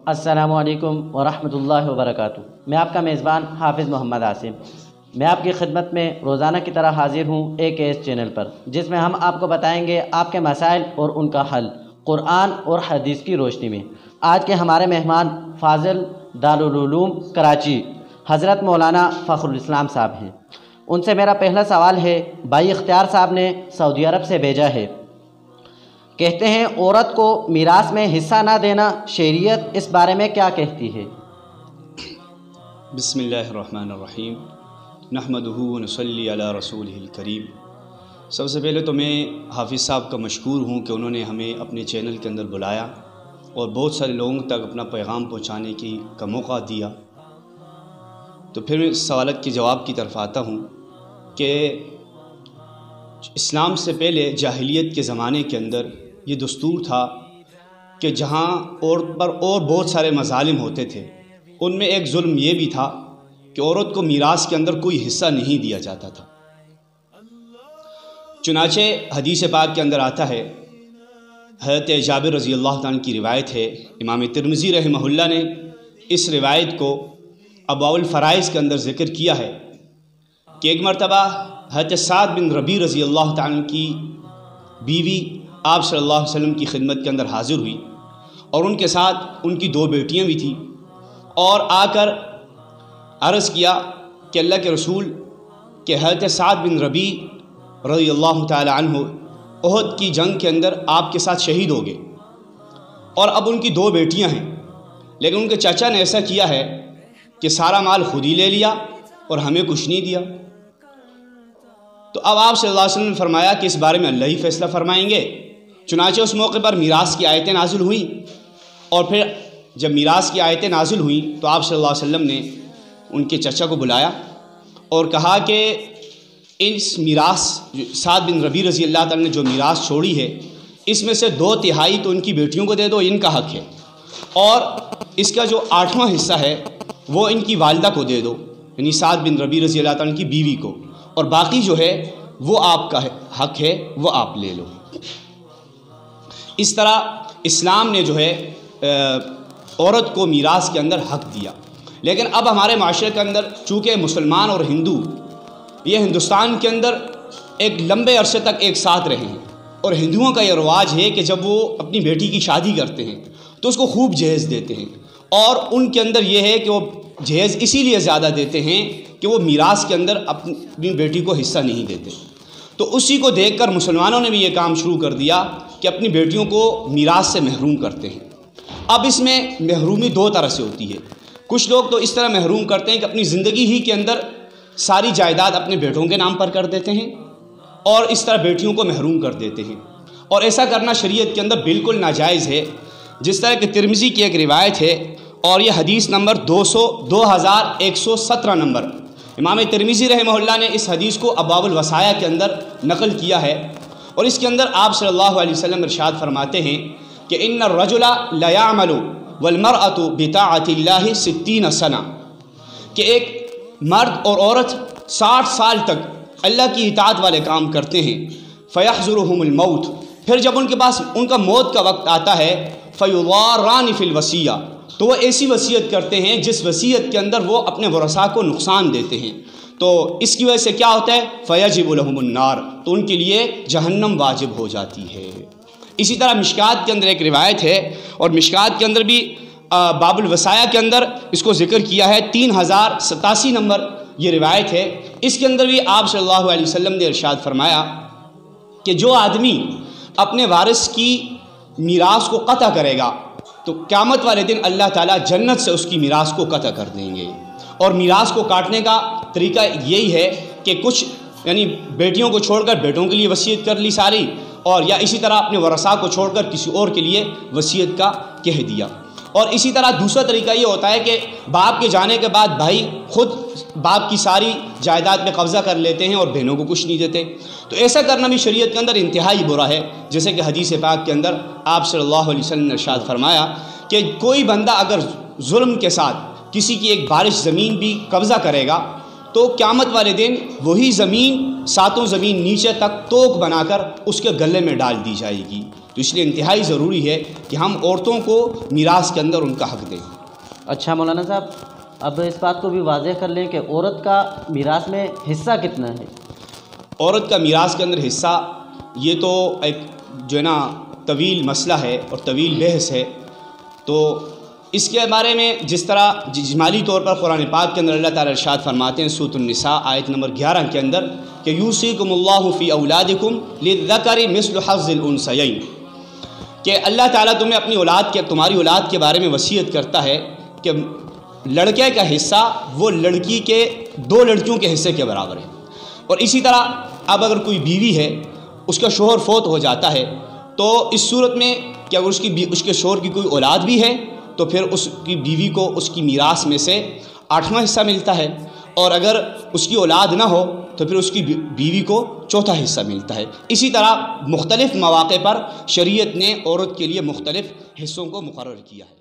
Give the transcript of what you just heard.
السلام علیکم ورحمۃ اللہ وبرکاتہ۔ میں آپ کا میزبان حافظ محمد عاصم۔ میں آپ کی خدمت میں روزانہ کی طرح حاضر ہوں AKS چینل پر، جس میں ہم آپ کو بتائیں گے آپ کے مسائل اور ان کا حل قرآن اور حدیث کی روشنی میں۔ آج کے ہمارے مہمان فاضل دارالعلوم کراچی حضرت مولانا فخر الاسلام صاحب ہیں۔ ان سے میرا پہلا سوال ہے، بھائی اختیار صاحب نے سعودی عرب سے بھیجا ہے، کہتے ہیں عورت کو میراث میں حصہ نہ دینا، شریعت اس بارے میں کیا کہتی ہے؟ بسم اللہ الرحمن الرحیم، نحمدہ ونصلی علی رسولہ الکریم۔ سب سے پہلے تو میں حافظ صاحب کا مشکور ہوں کہ انہوں نے ہمیں اپنے چینل کے اندر بلایا اور بہت سارے لوگوں تک اپنا پیغام پہنچانے کا موقع دیا۔ تو پھر میں اس سوالت کے جواب کی طرف آتا ہوں کہ اسلام سے پہلے جاہلیت کے زمانے کے اندر یہ دستور تھا کہ جہاں عورت پر اور بہت سارے مظالم ہوتے تھے، ان میں ایک ظلم یہ بھی تھا کہ عورت کو میراث کے اندر کوئی حصہ نہیں دیا جاتا تھا۔ چنانچہ حدیث پاک کے اندر آتا ہے، حضرت جابر رضی اللہ تعالیٰ کی روایت ہے، امام ترمذی رحمہ اللہ نے اس روایت کو ابواب الفرائض کے اندر ذکر کیا ہے کہ ایک مرتبہ حضرت سعد بن ربیع رضی اللہ تعالیٰ کی بیوی آپ صلی اللہ علیہ وسلم کی خدمت کے اندر حاضر ہوئی اور ان کے ساتھ ان کی 2 بیٹیاں بھی تھیں، اور آ کر عرض کیا کہ اللہ کے رسول کہ حضرت سعد بن ربیع رضی اللہ تعالی عنہ احد کی جنگ کے اندر آپ کے ساتھ شہید ہو گئے، اور اب ان کی 2 بیٹیاں ہیں، لیکن ان کے چچا نے ایسا کیا ہے کہ سارا مال خود ہی لے لیا اور ہمیں کچھ نہیں دیا۔ تو اب آپ صلی اللہ علیہ وسلم نے فرمایا کہ اس بارے میں اللہ ہی فیصلہ فرمائیں گے۔ چنانچہ اس موقع پر میراث کی آیتیں نازل ہوئیں، اور پھر جب میراث کی آیتیں نازل ہوئیں تو آپ صلی اللہ علیہ وسلم نے ان کے چچا کو بلایا اور کہا کہ اس میراث سعد بن ربیع رضی اللہ تعالیٰ نے جو میراث چھوڑی ہے، اس میں سے 2/3 تو ان کی بیٹیوں کو دے دو، ان کا حق ہے، اور اس کا جو 8واں حصہ ہے وہ ان کی والدہ کو دے دو، یعنی سعد بن ربیع رضی اللہ تعالیٰ کی بیوی کو، اور باقی جو ہے وہ آپ کا حق ہے، وہ آپ لے لو۔ اس طرح اسلام نے جو ہے عورت کو میراث کے اندر حق دیا۔ لیکن اب ہمارے معاشرے کے اندر چونکہ مسلمان اور ہندو یہ ہندوستان کے اندر ایک لمبے عرصے تک ایک ساتھ رہے ہیں، اور ہندوؤں کا یہ رواج ہے کہ جب وہ اپنی بیٹی کی شادی کرتے ہیں تو اس کو خوب جہیز دیتے ہیں، اور ان کے اندر یہ ہے کہ وہ جہیز اسی لیے زیادہ دیتے ہیں کہ وہ میراث کے اندر اپنی بیٹی کو حصہ نہیں دیتے۔ تو اسی کو دیکھ کر مسلمانوں نے بھی یہ کام شروع کر دیا کہ اپنی بیٹیوں کو میراث سے محروم کرتے ہیں۔ اب اس میں محرومی 2 طرح سے ہوتی ہے۔ کچھ لوگ تو اس طرح محروم کرتے ہیں کہ اپنی زندگی ہی کے اندر ساری جائیداد اپنے بیٹوں کے نام پر کر دیتے ہیں، اور اس طرح بیٹیوں کو محروم کر دیتے ہیں، اور ایسا کرنا شریعت کے اندر بالکل ناجائز ہے۔ جس طرح کہ ترمذی کی ایک روایت ہے، اور یہ حدیث نمبر 2117 نمبر، امام ترمذی رحمہ اللہ نے اس حدیث کو ابواب الوصایا کے اندر نقل کیا ہے، اور اس کے اندر آپ صلی اللہ علیہ وسلم ارشاد فرماتے ہیں کہ ان الرجل لا يعمل والمرأة بطاعة الله 60 سنہ، کہ ایک مرد اور عورت 60 سال تک اللہ کی اطاعت والے کام کرتے ہیں، فيحضرهم الموت، پھر جب ان کے پاس ان کا موت کا وقت آتا ہے، فيضاران في الوصية، تو وہ ایسی وصیت کرتے ہیں جس وصیت کے اندر وہ اپنے ورثاء کو نقصان دیتے ہیں، تو اس کی وجہ سے کیا ہوتا ہے، فیجب لهم النار، تو ان کے لیے جہنم واجب ہو جاتی ہے۔ اسی طرح مشکات کے اندر ایک روایت ہے، اور مشکات کے اندر بھی باب الوصایا کے اندر اس کو ذکر کیا ہے، 3087 نمبر یہ روایت ہے۔ اس کے اندر بھی آپ صلی اللہ علیہ وسلم نے ارشاد فرمایا کہ جو آدمی اپنے وارث کی میراث کو قطع کرے گا تو قیامت والے دن اللہ تعالیٰ جنت سے اس کی میراث کو قطع کر دیں گے۔ اور میراث کو کاٹنے کا طریقہ یہی ہے کہ کچھ یعنی بیٹیوں کو چھوڑ کر بیٹوں کے لیے وصیت کر لی ساری، اور یا اسی طرح اپنے ورثاء کو چھوڑ کر کسی اور کے لیے وصیت کا کہہ دیا۔ اور اسی طرح دوسرا طریقہ یہ ہوتا ہے کہ باپ کے جانے کے بعد بھائی خود باپ کی ساری جائیداد میں قبضہ کر لیتے ہیں اور بہنوں کو کچھ نہیں دیتے، تو ایسا کرنا بھی شریعت کے اندر انتہائی برا ہے۔ جیسے کہ حدیث پاک کے اندر آپ صلی اللہ علیہ وسلم نے ارشاد فرمایا کہ کوئی بندہ اگر ظلم کے ساتھ کسی کی ایک بارش زمین بھی قبضہ کرے گا تو قیامت والے دن وہی زمین 7 زمین نیچے تک توک بنا کر اس کے گلے میں ڈال دی جائے گی۔ تو اس لیے انتہائی ضروری ہے کہ ہم عورتوں کو میراث کے اندر ان کا حق دیں۔ اچھا مولانا صاحب، اب اس بات کو بھی واضح کر لیں کہ عورت کا میراث میں حصہ کتنا ہے؟ عورت کا میراث کے اندر حصہ یہ تو ایک جو ہے نا طویل مسئلہ ہے اور طویل بحث ہے۔ تو اس کے بارے میں جس طرح اجمالی طور پر قرآن پاک کے اندر اللہ تعالیٰ ارشاد فرماتے ہیں سورۃ النساء آیت نمبر 11 کے اندر کہ یوصیکم اللہ فی اولادکم للذکر مثل حظ الانثیین، کہ اللہ تعالیٰ تمہیں اپنی تمہاری اولاد کے بارے میں وصیت کرتا ہے کہ لڑکے کا حصہ وہ لڑکی کے 2 لڑکیوں کے حصے کے برابر ہے۔ اور اسی طرح اب اگر کوئی بیوی ہے، اس کا شوہر فوت ہو جاتا ہے، تو اس صورت میں کہ اگر اس کے شوہر کی کوئی اولاد بھی ہے تو پھر اس کی بیوی کو اس کی میراث میں سے 8واں حصہ ملتا ہے، اور اگر اس کی اولاد نہ ہو تو پھر اس کی بیوی کو 4تھا حصہ ملتا ہے۔ اسی طرح مختلف مواقع پر شریعت نے عورت کے لیے مختلف حصوں کو مقرر کیا ہے۔